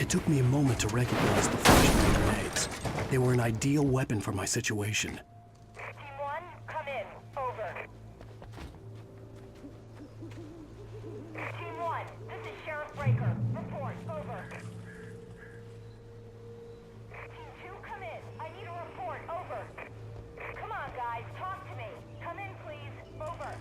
It took me a moment to recognize the flashbang grenades. They were an ideal weapon for my situation. Team 1, come in. Over. Team 1, this is Sheriff Breaker. Report. Over. Team 2, come in. I need a report. Over. Come on, guys. Talk to me. Come in, please. Over.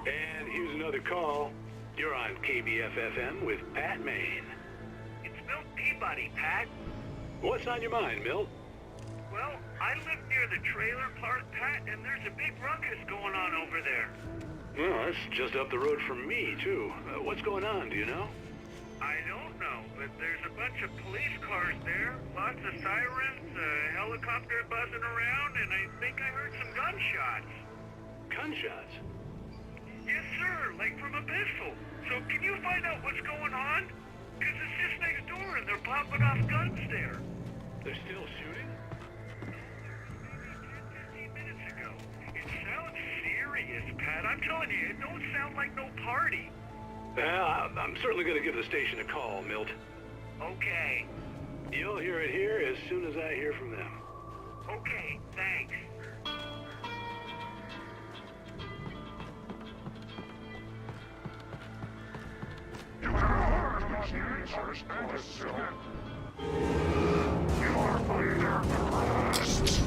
And here's another call. You're on KBF-FM with Pat Maine. It's Milt Peabody, Pat. What's on your mind, Milt? Well, I live near the trailer park, Pat, and there's a big ruckus going on over there. Well, that's just up the road from me, too. What's going on, do you know? I don't know, but there's a bunch of police cars there, lots of sirens, a helicopter buzzing around, and I think I heard some gunshots. Gunshots? Yes, sir, like from a pistol. So can you find out what's going on? Because it's just next door and they're popping off guns there. They're still shooting? Maybe 10, 15 minutes ago. It sounds serious, Pat. I'm telling you, it don't sound like no party. Well, I'm certainly going to give the station a call, Milt. Okay. You'll hear it here as soon as I hear from them. Okay, thanks. You have heard first and assume you are under arrest.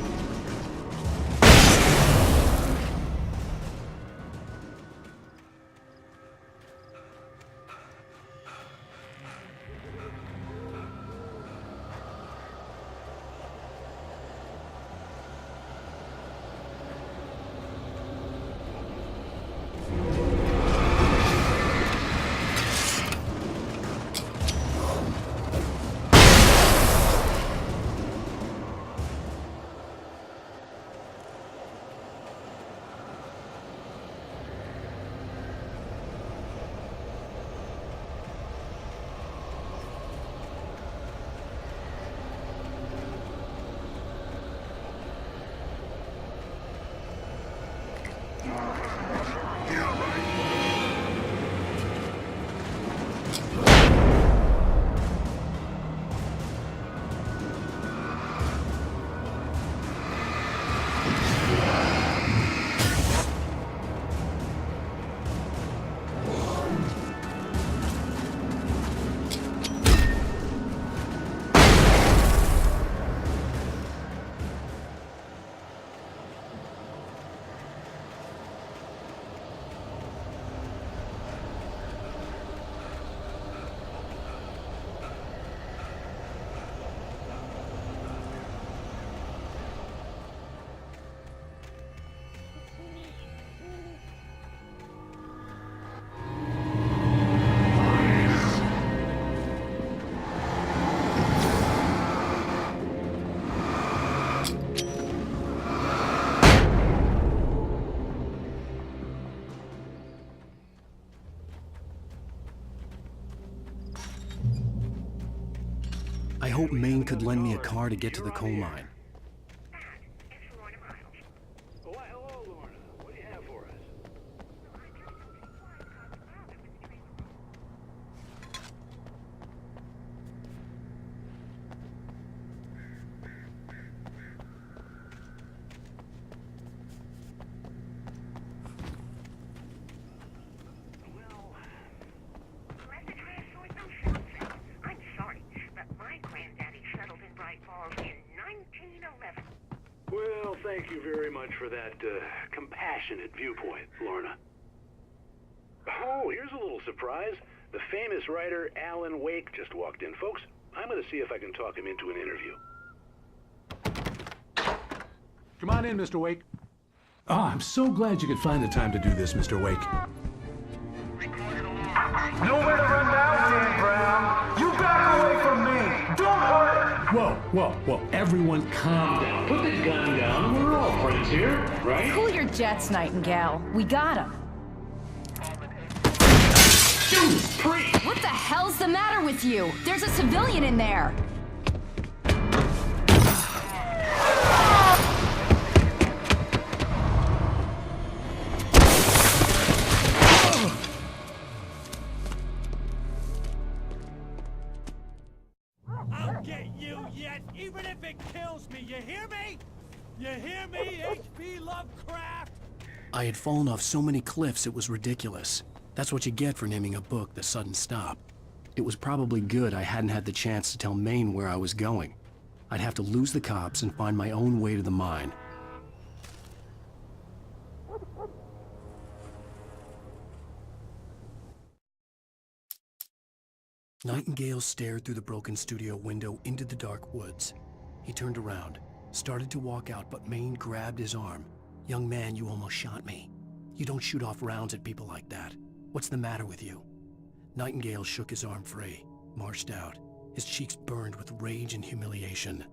I hope Maine could lend me a car to get to the coal mine. Oh, why, hello, Lorna. What do you have for us? I'm sorry, but my granddaddy settled in Bright Falls in 1911. Well, thank you very much for that compassionate viewpoint, Lorna. Oh, here's a little surprise. The famous writer Alan Wake just walked in. Folks, I'm going to see if I can talk him into an interview. Come on in, Mr. Wake. Oh, I'm so glad you could find the time to do this, Mr. Wake. Nowhere to run now, Dan Brown. You back away from me. Don't hurt. Whoa. Everyone calm down. Put the gun down. We're all friends here, right? Cool your jets, Nightingale. We got him. Judas Priest! What the hell's the matter with you? There's a civilian in there. I'll get you yet, even if it kills me, you hear me? You hear me, H.P. Lovecraft? I had fallen off so many cliffs it was ridiculous. That's what you get for naming a book The Sudden Stop. It was probably good I hadn't had the chance to tell Maine where I was going. I'd have to lose the cops and find my own way to the mine. Nightingale stared through the broken studio window into the dark woods. He turned around, started to walk out, but Maine grabbed his arm. "Young man, you almost shot me. You don't shoot off rounds at people like that. What's the matter with you?" Nightingale shook his arm free, marched out. His cheeks burned with rage and humiliation.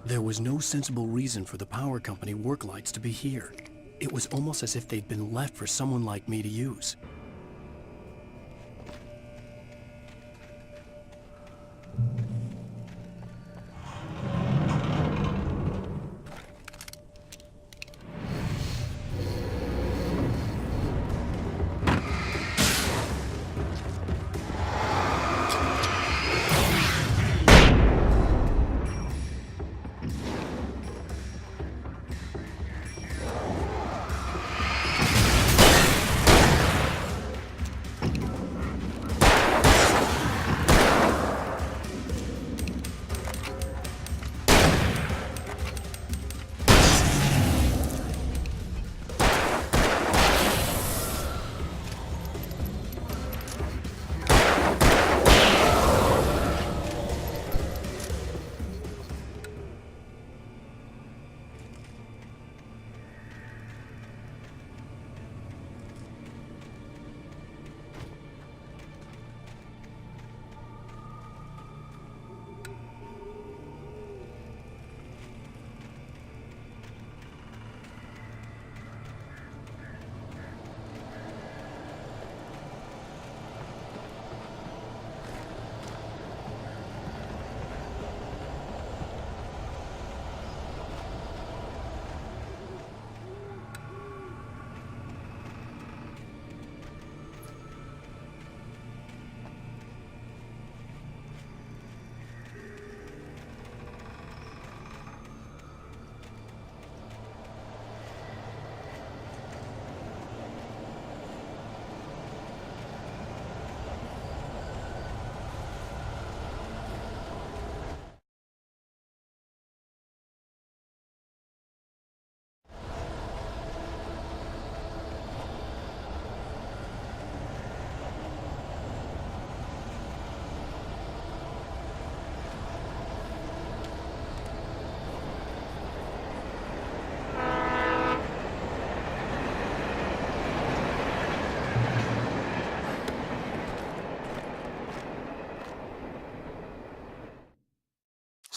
There was no sensible reason for the power company work lights to be here. It was almost as if they'd been left for someone like me to use.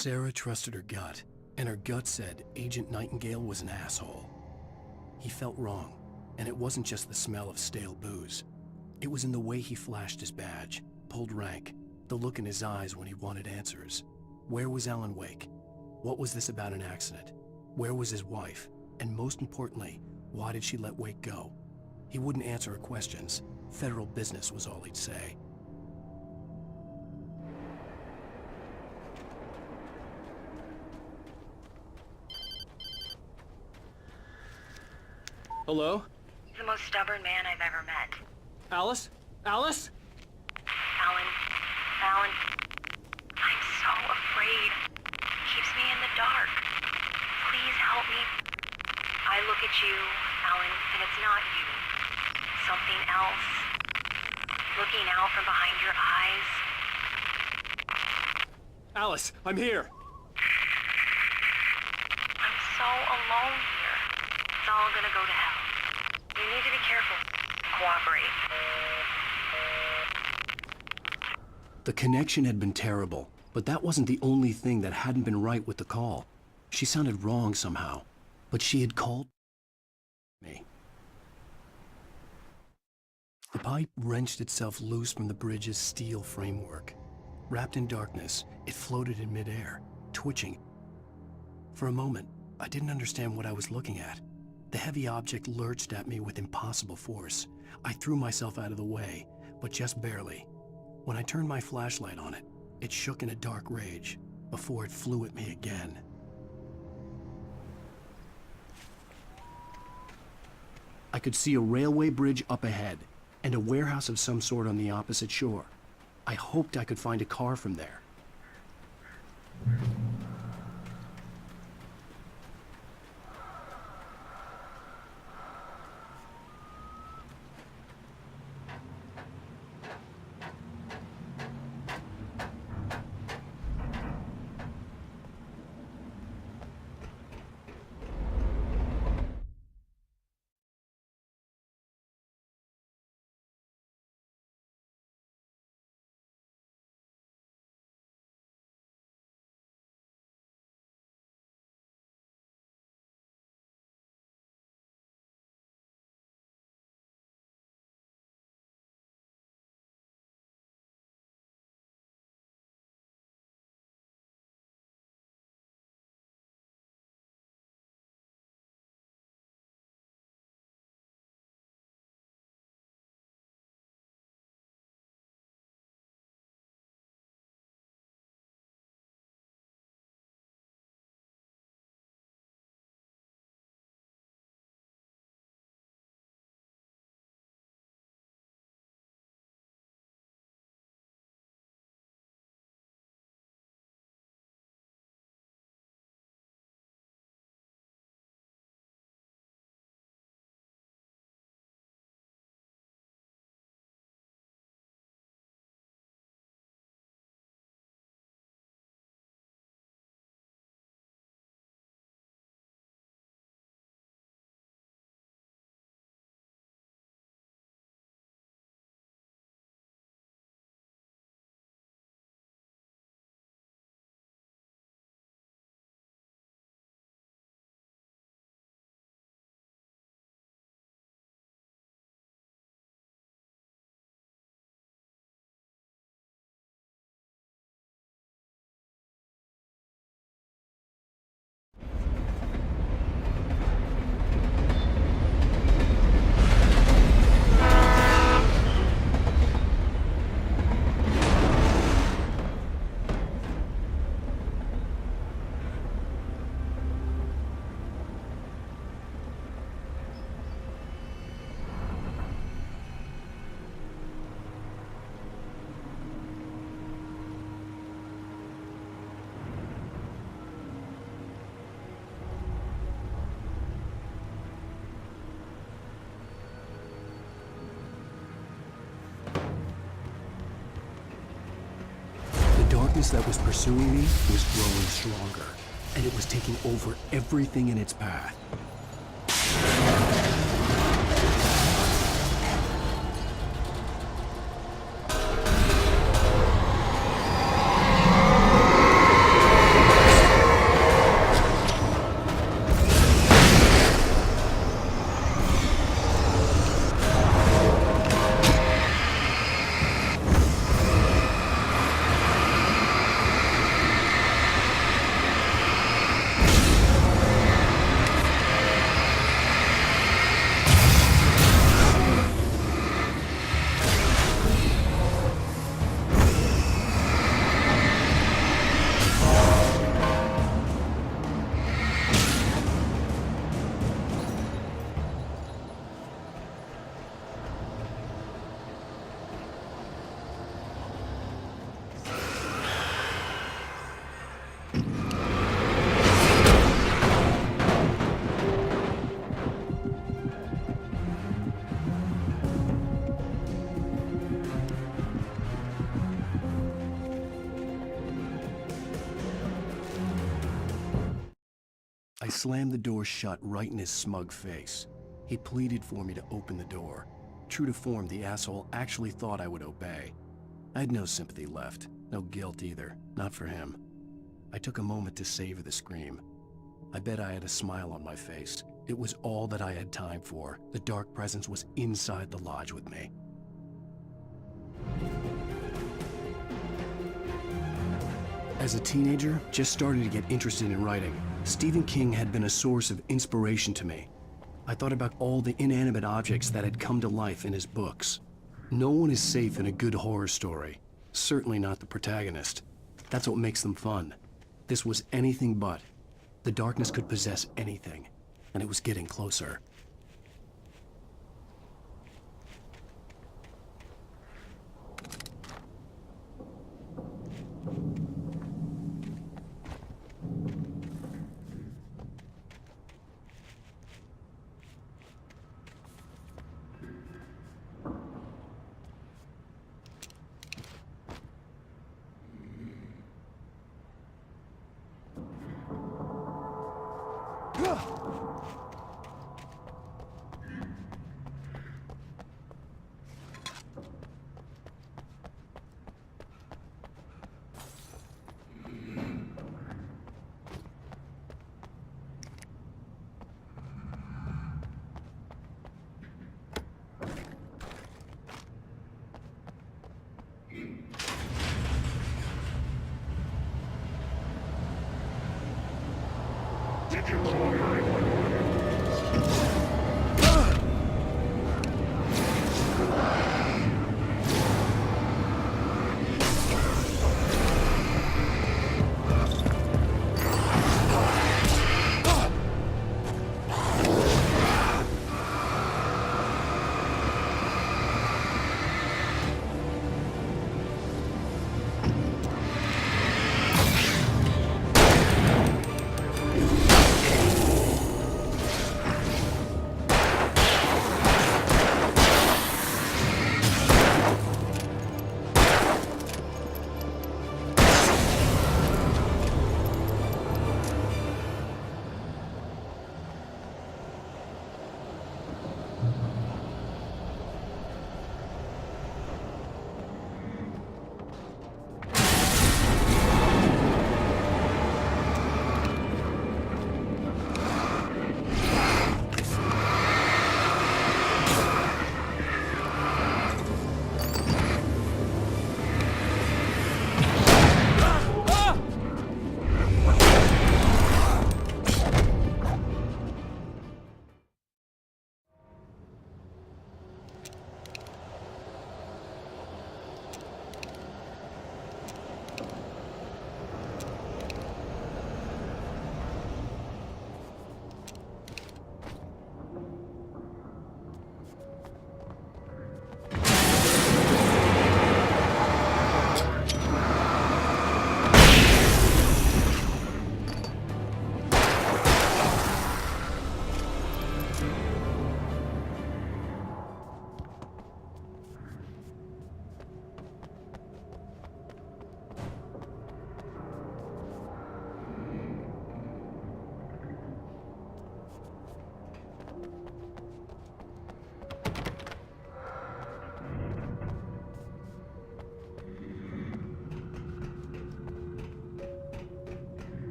Sarah trusted her gut, and her gut said Agent Nightingale was an asshole. He felt wrong, and it wasn't just the smell of stale booze. It was in the way he flashed his badge, pulled rank, the look in his eyes when he wanted answers. Where was Alan Wake? What was this about an accident? Where was his wife? And most importantly, why did she let Wake go? He wouldn't answer her questions. Federal business was all he'd say. Hello? He's the most stubborn man I've ever met. Alice? Alice? Alan, I'm so afraid. He keeps me in the dark. Please help me. I look at you, Alan, and it's not you. Something else. Looking out from behind your eyes. Alice, I'm here. I'm so alone here. It's all gonna go to hell. You need to be careful. Cooperate. The connection had been terrible, but that wasn't the only thing that hadn't been right with the call. She sounded wrong somehow, but she had called me. The pipe wrenched itself loose from the bridge's steel framework. Wrapped in darkness, it floated in midair, twitching. For a moment, I didn't understand what I was looking at. The heavy object lurched at me with impossible force. I threw myself out of the way, but just barely. When I turned my flashlight on it, it shook in a dark rage before it flew at me again. I could see a railway bridge up ahead and a warehouse of some sort on the opposite shore. I hoped I could find a car from there. The darkness that was pursuing me was growing stronger, and it was taking over everything in its path. I slammed the door shut right in his smug face. He pleaded for me to open the door. True to form, the asshole actually thought I would obey. I had no sympathy left, no guilt either, not for him. I took a moment to savor the scream. I bet I had a smile on my face. It was all that I had time for. The dark presence was inside the lodge with me. As a teenager, just starting to get interested in writing, Stephen King had been a source of inspiration to me. I thought about all the inanimate objects that had come to life in his books. No one is safe in a good horror story. Certainly not the protagonist. That's what makes them fun. This was anything but. The darkness could possess anything, and it was getting closer.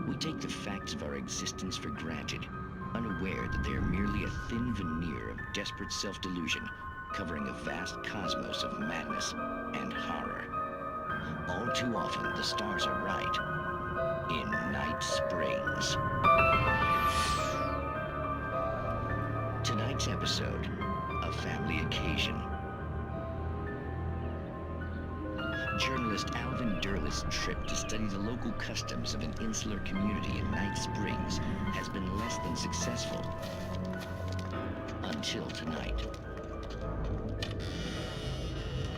We take the facts of our existence for granted, unaware that they are merely a thin veneer of desperate self-delusion, covering a vast cosmos of madness and horror. All too often, the stars are right. In Night Springs. Tonight's episode, a family occasion. Journalist Alvin Derleth's trip to study the local customs of an insular community in Night Springs has been less than successful. Until tonight.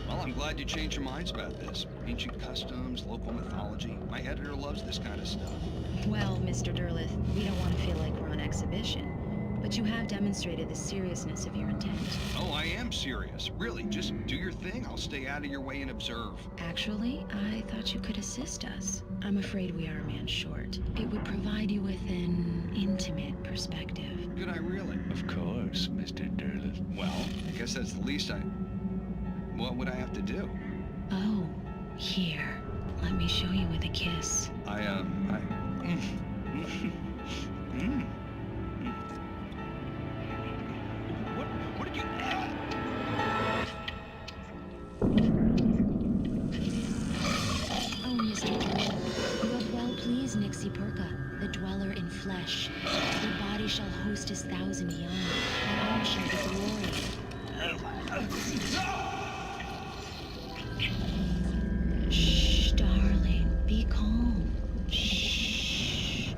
Well, I'm glad you changed your minds about this. Ancient customs, local mythology. My editor loves this kind of stuff. Well, Mr. Derleth, we don't want to feel like we're on exhibition. but you have demonstrated the seriousness of your intent. Oh, I am serious. Really, just do your thing. I'll stay out of your way and observe. Actually, I thought you could assist us. I'm afraid we are a man short. It would provide you with an intimate perspective. Could I really? Of course, Mr. Derleth. Well, I guess that's the least I... What would I have to do? Oh, here. Let me show you with a kiss. What did you... Oh, Mr. Derleth, you have well pleased Nixie Perka, the dweller in flesh. Your body shall host his 1,000 young, and all shall be glory. Shh, darling, be calm. Shh.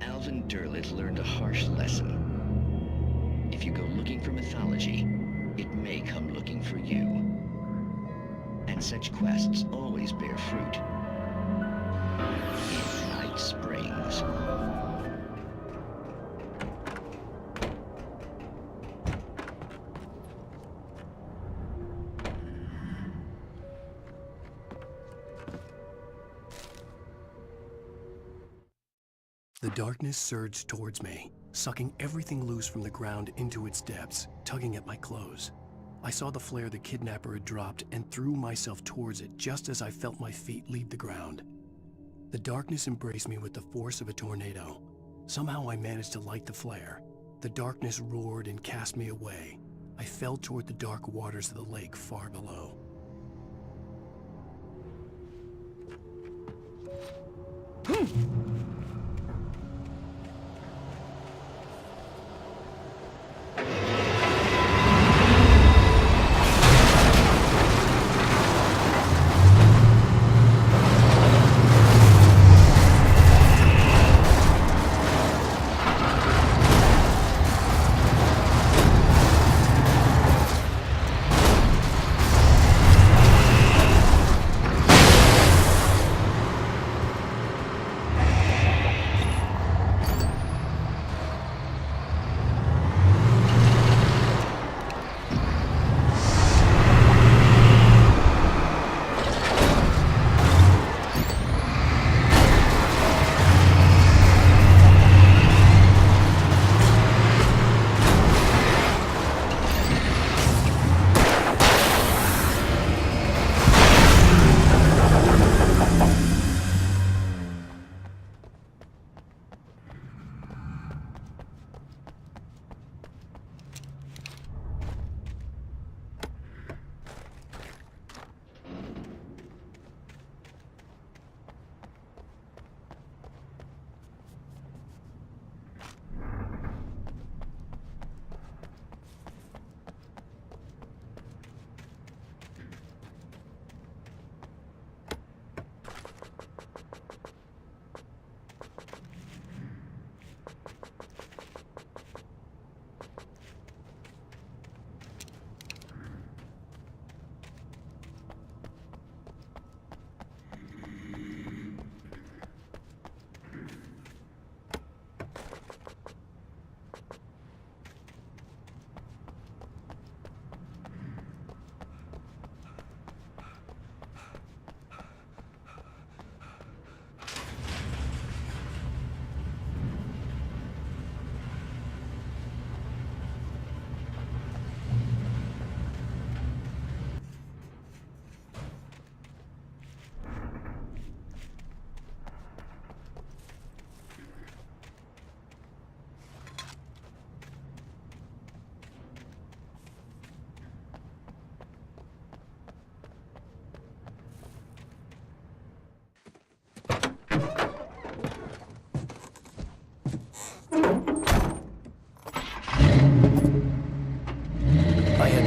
Alvin Derleth learned a harsh lesson. If you go looking for mythology, it may come looking for you. And such quests always bear fruit. In Night Springs. The darkness surged towards me, sucking everything loose from the ground into its depths, tugging at my clothes. I saw the flare the kidnapper had dropped and threw myself towards it just as I felt my feet leave the ground. The darkness embraced me with the force of a tornado. Somehow I managed to light the flare. The darkness roared and cast me away. I fell toward the dark waters of the lake far below.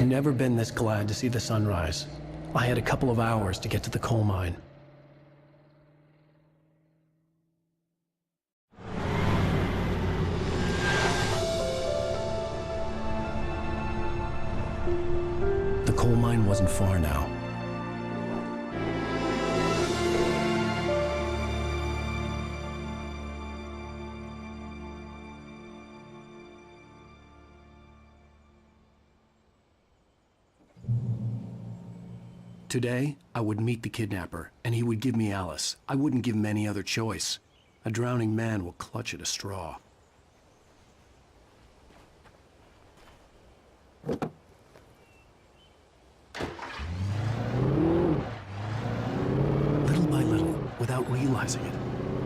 Never been this glad to see the sunrise. I had a couple of hours to get to the coal mine. The coal mine wasn't far now. Today, I would meet the kidnapper, and he would give me Alice. I wouldn't give him any other choice. A drowning man will clutch at a straw. Little by little, without realizing it,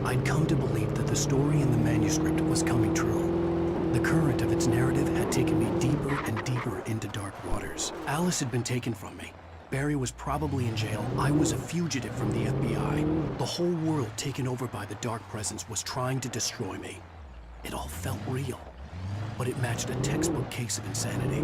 I'd come to believe that the story in the manuscript was coming true. The current of its narrative had taken me deeper and deeper into dark waters. Alice had been taken from me. Barry was probably in jail. I was a fugitive from the FBI. The whole world taken over by the dark presence was trying to destroy me. It all felt real, but it matched a textbook case of insanity.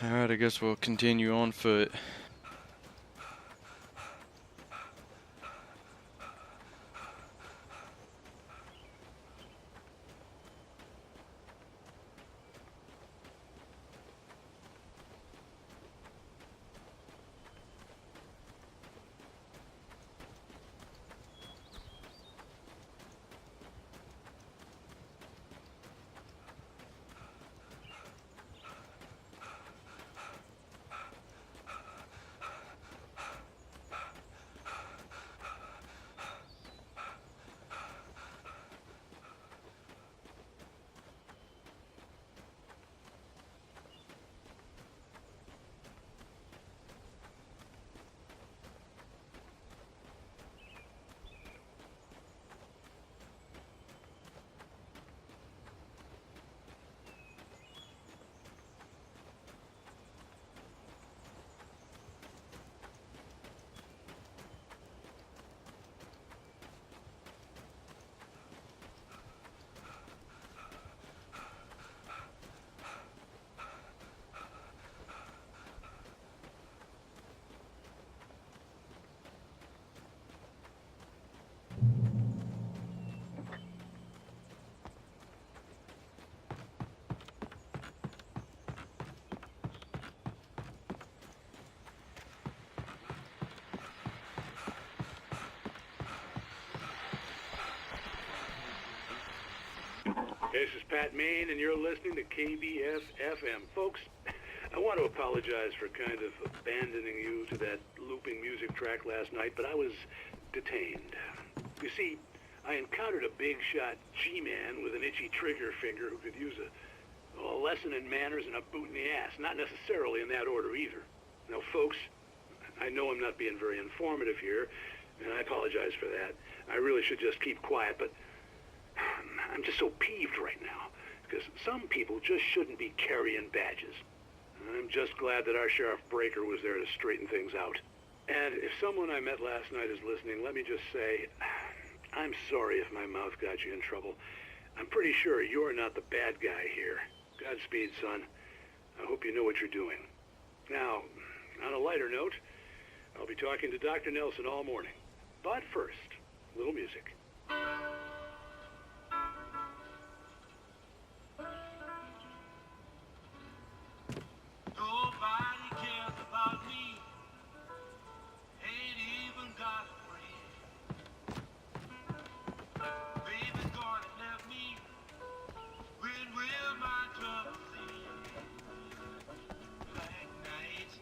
Alright, I guess we'll continue on foot. This is Pat Maine, and you're listening to KBS-FM. Folks, I want to apologize for kind of abandoning you to that looping music track last night, but I was detained. You see, I encountered a big-shot G-man with an itchy trigger finger who could use a lesson in manners and a boot in the ass. Not necessarily in that order either. Now, folks, I know I'm not being very informative here, and I apologize for that. I really should just keep quiet, but I'm just so peeved right now, because some people just shouldn't be carrying badges. I'm just glad that our Sheriff Breaker was there to straighten things out. And if someone I met last night is listening, let me just say, I'm sorry if my mouth got you in trouble. I'm pretty sure you're not the bad guy here. Godspeed, son. I hope you know what you're doing. Now, on a lighter note, I'll be talking to Dr. Nelson all morning. But first, a little music. Nobody cares about me. Ain't even got a friend. Baby's gone and left me. When will my trouble end? Black night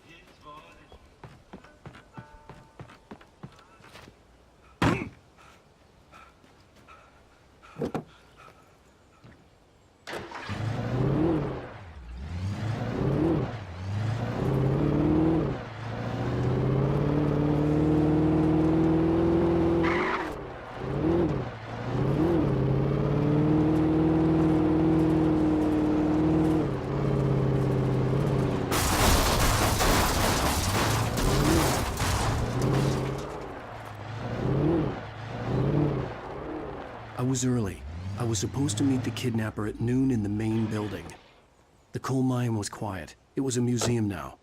is falling. I was early. I was supposed to meet the kidnapper at noon in the main building. The coal mine was quiet. It was a museum now.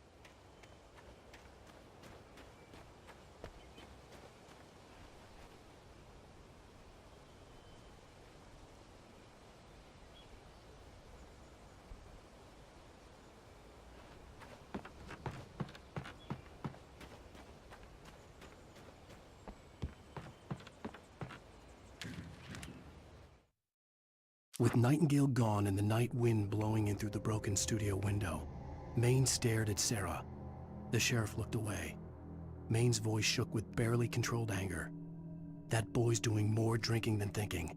With Nightingale gone and the night wind blowing in through the broken studio window, Maine stared at Sarah. The sheriff looked away. Maine's voice shook with barely controlled anger. That boy's doing more drinking than thinking.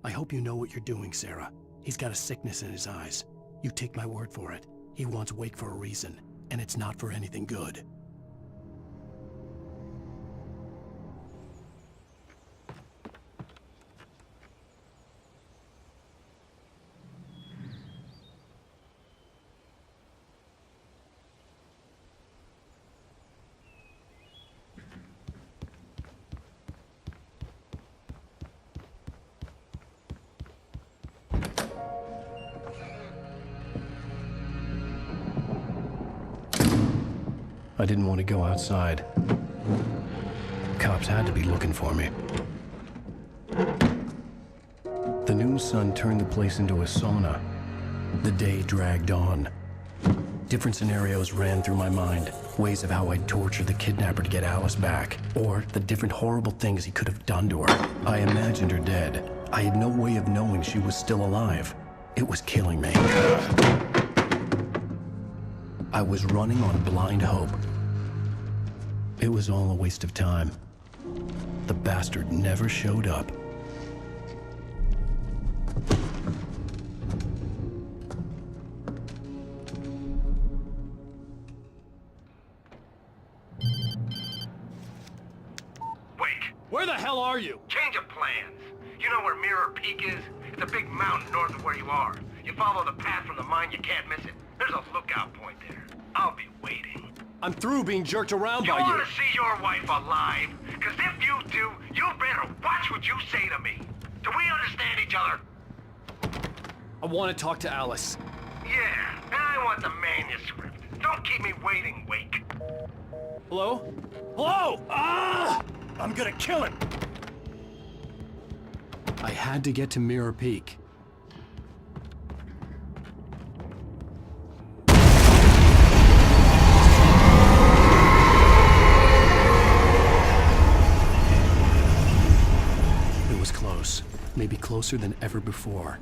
I hope you know what you're doing, Sarah. He's got a sickness in his eyes. You take my word for it. He wants Wake for a reason, and it's not for anything good. I didn't want to go outside. Cops had to be looking for me. The noon sun turned the place into a sauna. The day dragged on. Different scenarios ran through my mind. Ways of how I'd torture the kidnapper to get Alice back. Or the different horrible things he could have done to her. I imagined her dead. I had no way of knowing she was still alive. It was killing me. I was running on blind hope. It was all a waste of time. The bastard never showed up. Wake! Where the hell are you? Change of plans. You know where Mirror Peak is? It's a big mountain north of where you are. You follow the path from the mine, you can't miss it. There's a lookout point there. I'll be waiting. I'm through being jerked around by you. You want to see your wife alive? Because if you do, you better watch what you say to me. Do we understand each other? I want to talk to Alice. Yeah, and I want the manuscript. Don't keep me waiting, Wake. Hello? Hello! Ah! I'm gonna kill him! I had to get to Mirror Peak. It was close. Maybe closer than ever before.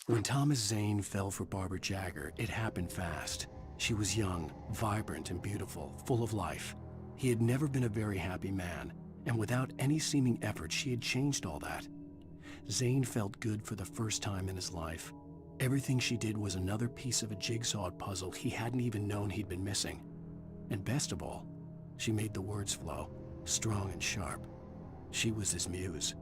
When Thomas Zane fell for Barbara Jagger, it happened fast. She was young, vibrant, and beautiful, full of life. He had never been a very happy man, and without any seeming effort, she had changed all that. Zane felt good for the first time in his life. Everything she did was another piece of a jigsaw puzzle he hadn't even known he'd been missing. And best of all, she made the words flow, strong and sharp. She was his muse.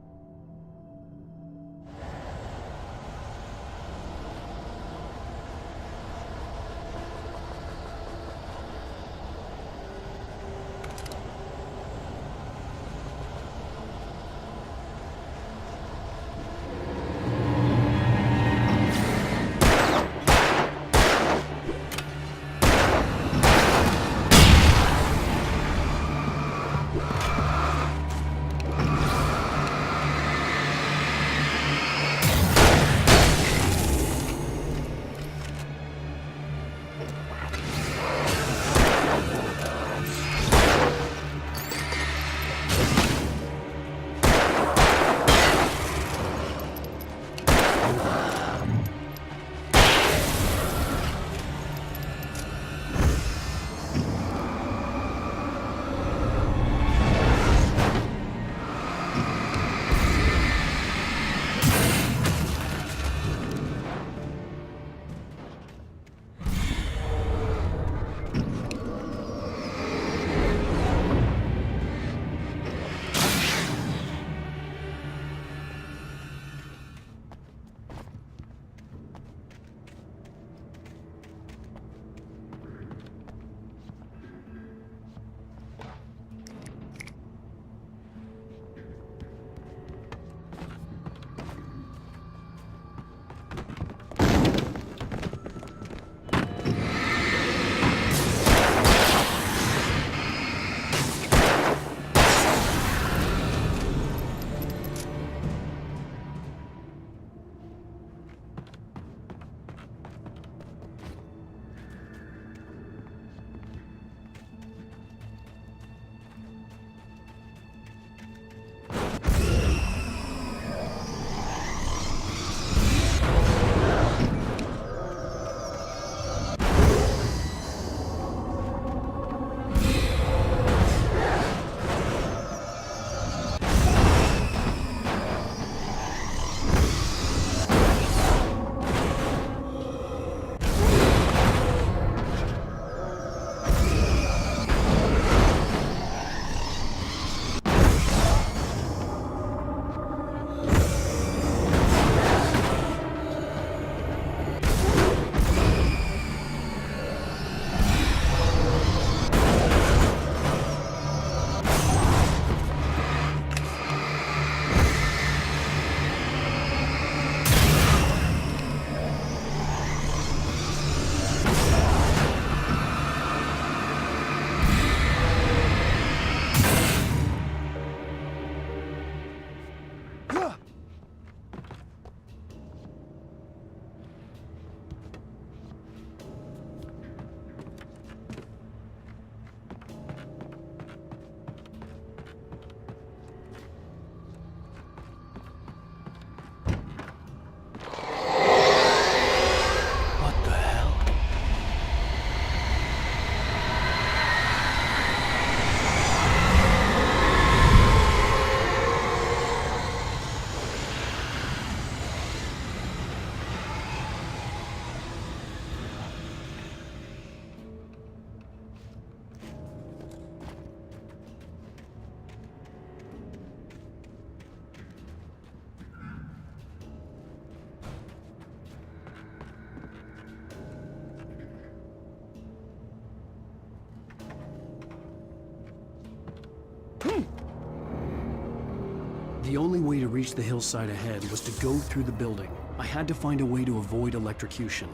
The only way to reach the hillside ahead was to go through the building. I had to find a way to avoid electrocution.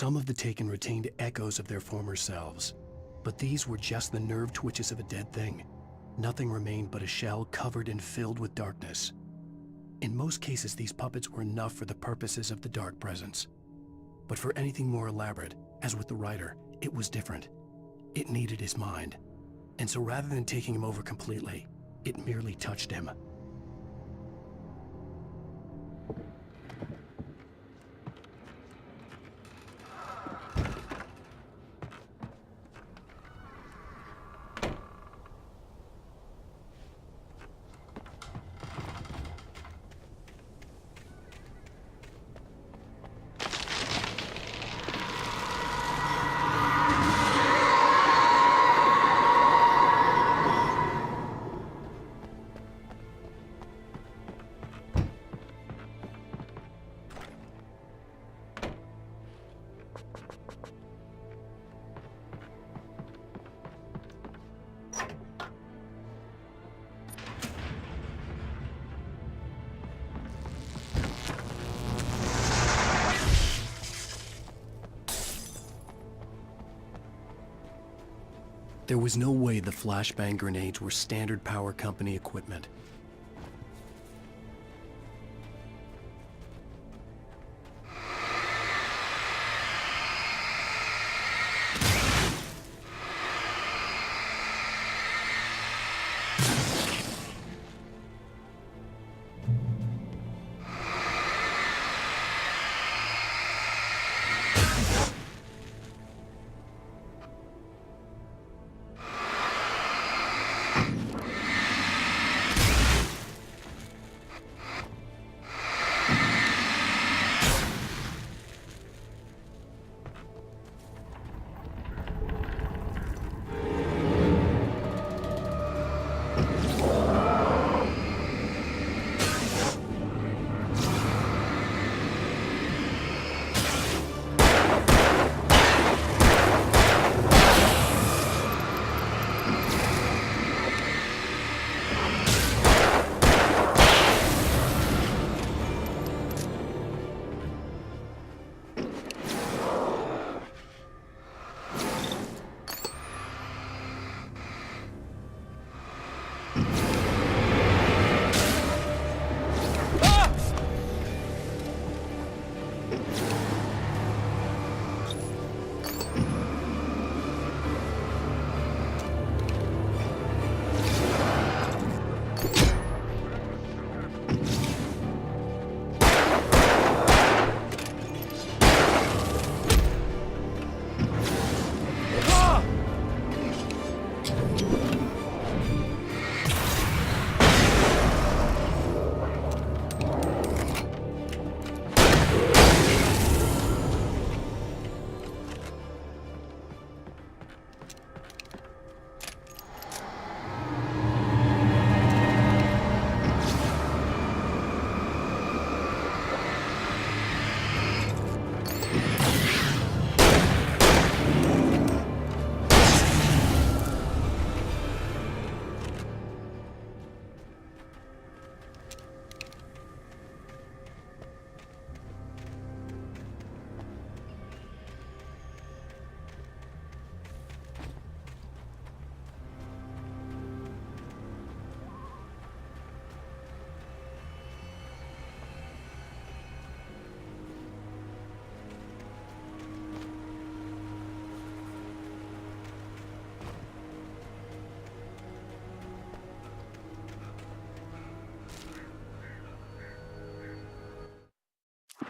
Some of the taken retained echoes of their former selves, but these were just the nerve twitches of a dead thing. Nothing remained but a shell covered and filled with darkness. In most cases, these puppets were enough for the purposes of the dark presence. But for anything more elaborate, as with the writer, it was different. It needed his mind. And so rather than taking him over completely, it merely touched him. There was no way the flashbang grenades were standard power company equipment.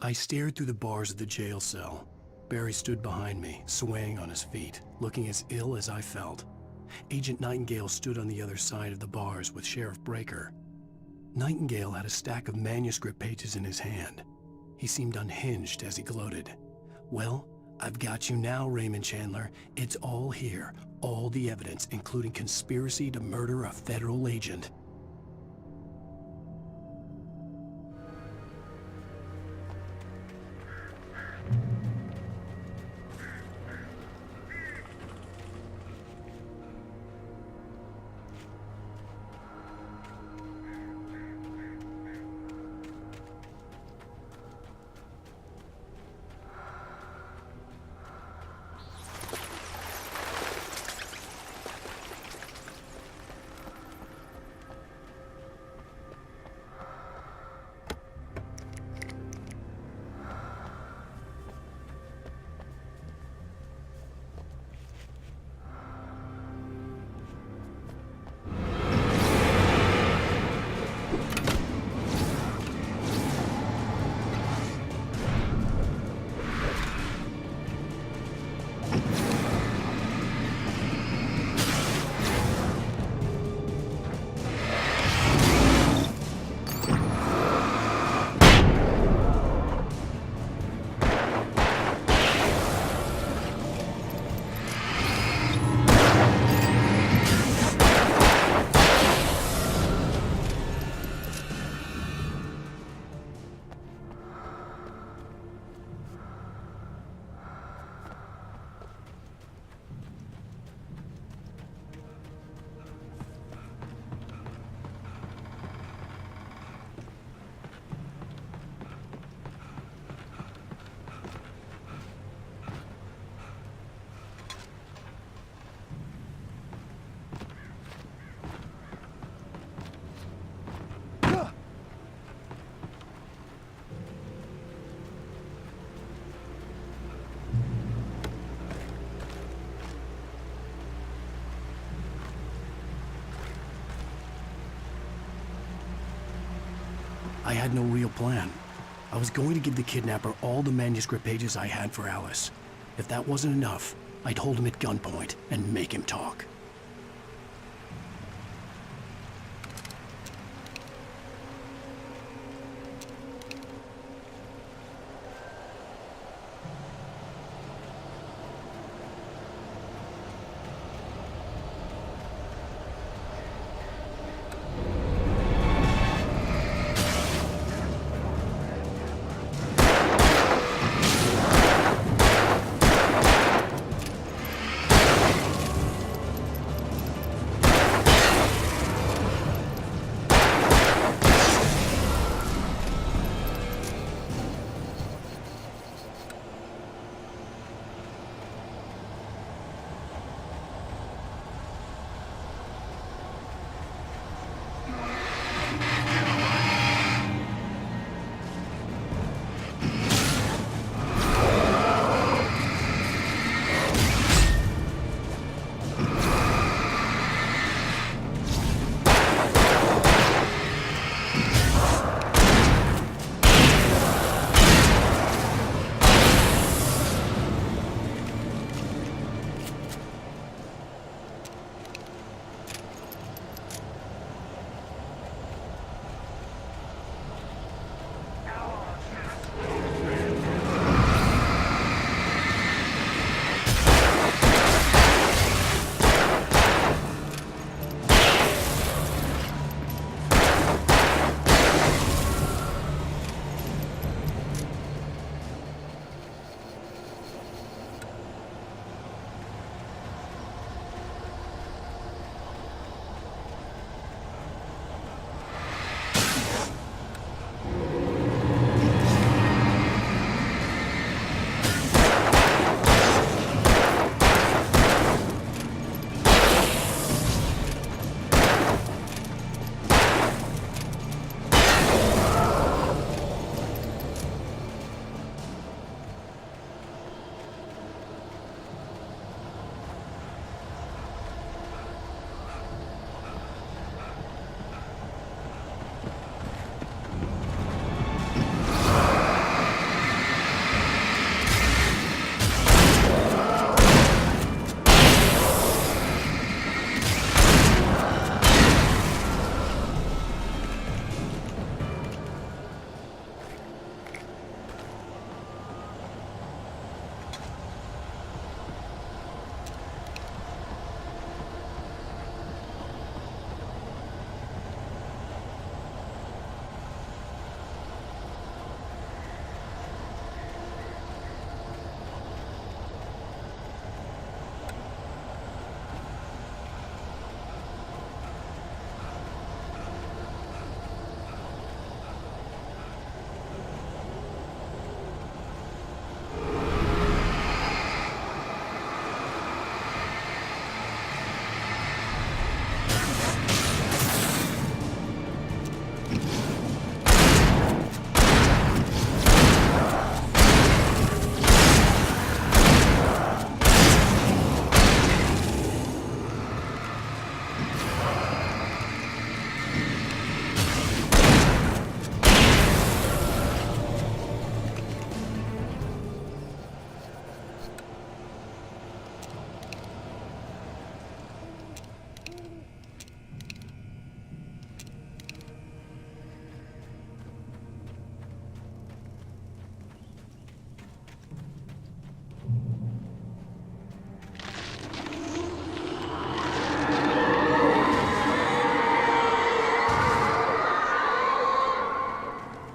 I stared through the bars of the jail cell. Barry stood behind me, swaying on his feet, looking as ill as I felt. Agent Nightingale stood on the other side of the bars with Sheriff Breaker. Nightingale had a stack of manuscript pages in his hand. He seemed unhinged as he gloated. "Well, I've got you now, Raymond Chandler. It's all here. All the evidence, including conspiracy to murder a federal agent." I had no real plan. I was going to give the kidnapper all the manuscript pages I had for Alice. If that wasn't enough, I'd hold him at gunpoint and make him talk.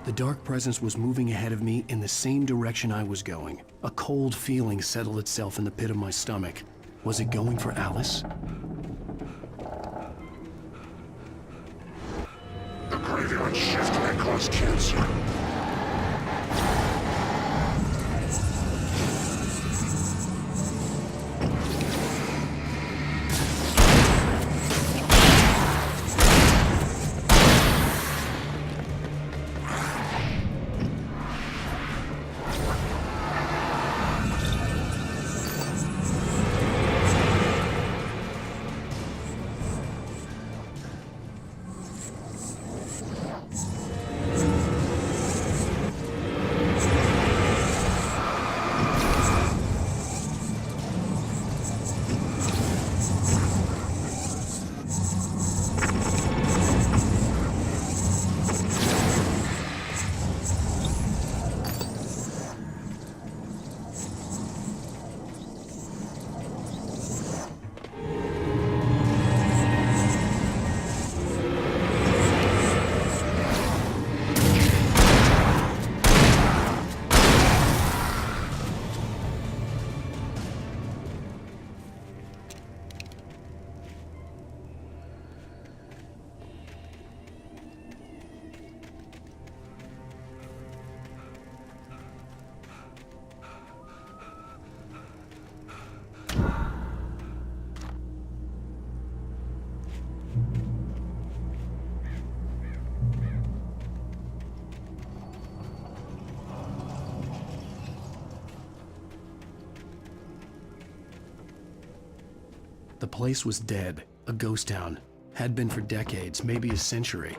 The dark presence was moving ahead of me in the same direction I was going. A cold feeling settled itself in the pit of my stomach. Was it going for Alice? The graveyard shift may cause cancer. The place was dead, a ghost town. Had been for decades, maybe a century.